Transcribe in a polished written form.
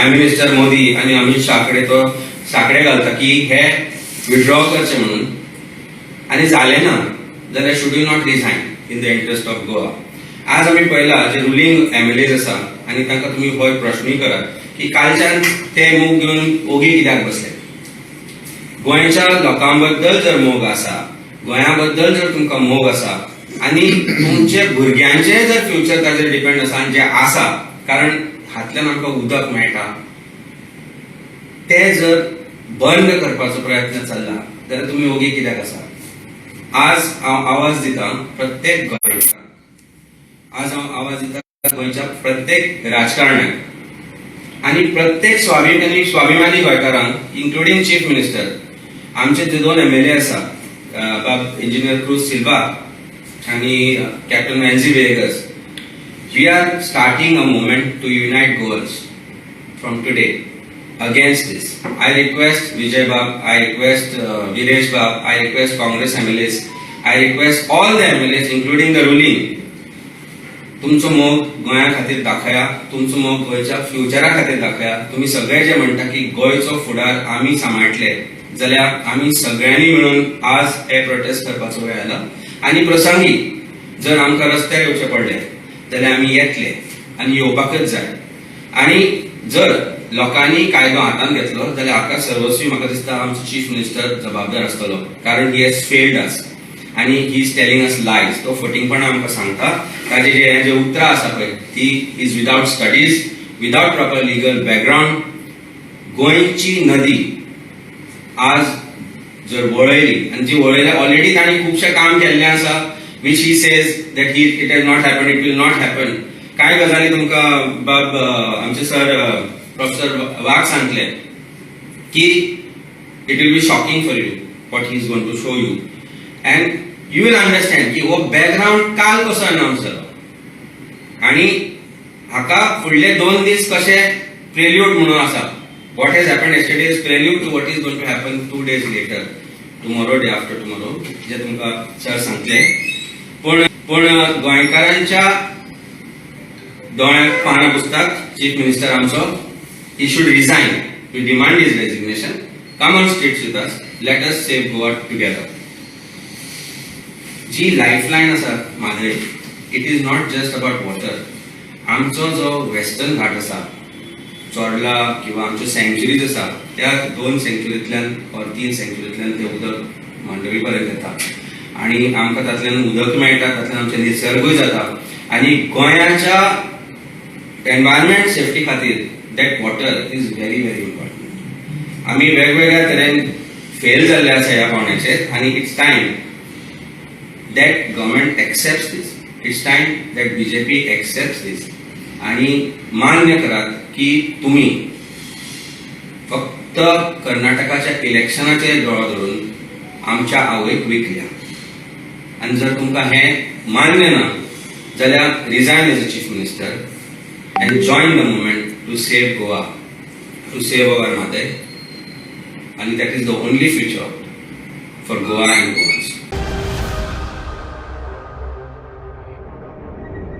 Prime minister Modi आणि अमित शाहकडे तो साकडे घालता की हे विड्रॉ करचे म्हणून, आणि झाले ना जाल्यार should you not resign in the interest of Goa. आज आम्ही पळयला जे रुलिंग एमएलएज आसा आणि तांकां तुम्ही हो प्रश्नूय करात की कालच्यान ते मोग घेवन ओगी कित्याक बसले. गोंयच्या लोकां बद्दल जर मोग आसा, गोंया बद्दल जर तुमकां मोग आसा आणि तुमचे भुरग्यांचे जर फ्युचर ताजेर डिपेंड आसा आणि जे आसा, कारण हातल्यान आमकां उदक मेळटा, ते जर बंद करपाचो प्रयत्न चल्ला जाल्यार तुम्ही ओगी कित्याक आसा. आज हांव आवाज दिता प्रत्येक गोंयकार, आज हांव आवाज दिता गोंयच्या प्रत्येक राजकारण्याक आणि प्रत्येक स्वाभिमानी गोंयकारांक, इन्क्लुडिंग चीफ मिनिस्टर. आमचे जे दोन एमएलए आसा, बाब इंजिनियर क्रूज सिल्वा आणि कॅप्टन मॅन्झी वेगस, we are starting a movement to unite goals from today against this. I request Vijay Bab, I request Viresh Bab, I request Congress MLAs, I request all the MLAs including the ruling. तुमचो मोग गोंया खातीर दाखया, तुमचो मोग गोंयच्या फ्युचरा खातीर दाखया. तुम्ही सगळे जे म्हणटा की गोंयचो फुडार आमी सांबाळटले, जाल्यार आमी सगळ्यांनी मिळून आज हे प्रोटेस्ट करपाचो वेळ आयला. आणि प्रसंगी जर आमकां रस्त्यार येवचे पडले जाल्यार आमी येतले आणि येवपाकच जाय. आणि जर लोकांनी कायदो हातान घेतलो जाल्यार हाका सर्वस्वी म्हाका दिसता आमचो चीफ मिनिस्टर जबाबदार आसतलो, कारण ही हॅज फेल्ड अस आणि he is telling us lies. तो फटींगपणां आमकां सांगता. ताजे जे उतरां आसा पळय ती is without studies, without proper legal background. गोंयची नदी आज जर वळयली, आणि जी वळयल्या ऑलरेडी तांणी खुबशें काम केल्लें आसा, which he says that it has not happened, it will not happen. काय गजाली तुमकां बाब आमचे सर प्रोफेसर वाघ सांगले की it will be shocking for you what he is going to show you, and you will understand की हो background काल कसो अनाउन्स जालो आणि हाका फुडले 2 दीस कशे प्रेल्यूड म्हणून आसा. what has happened yesterday is prelude to what is going to happen 2 days later, tomorrow, day after tomorrow, जे तुमकां सर सांगले. पण गोंयकारांच्या दोळ्यांक पानां पुसतात चीफ मिनिस्टर आमचो. He should resign. We demand his resignation. Come on streets with us. Let us save Goa together. जी lifeline आसा Mhadei, it is not just about water. आमचो जो वेस्टर्न घाट आसा, चोरला किंवा आमच्यो सँक्चुरीज आसा, त्या 2 सँक्चुरींतल्यान और 3 सँक्चुरींतल्यान ते उदक मांडवी पर्यंत येता आणि आमकां तातल्यान उदक मेळटा, तातल्यान आमचें निसर्गूय जाता. आणि गोंयाच्या एनवायरमेंट सेफ्टी खातीर that water is very very important. आमी वेगवेगळ्या तरेन फेल जाल्ले आसा ह्या पावण्याचेर, आणि it's time that government accepts this. It's time that BJP accepts this आणि मान्य करात की तुम्ही फक्त कर्नाटकाच्या इलेक्शनाचेर दोळो धरून आमच्या आवयक विकल्या. आणि जर तुमकां हे मान्य ना जाल्यार resign as a chief minister and join the movement to save Goa, to save our Mhadei, आणि that is the only future for Goa and गोवान्स.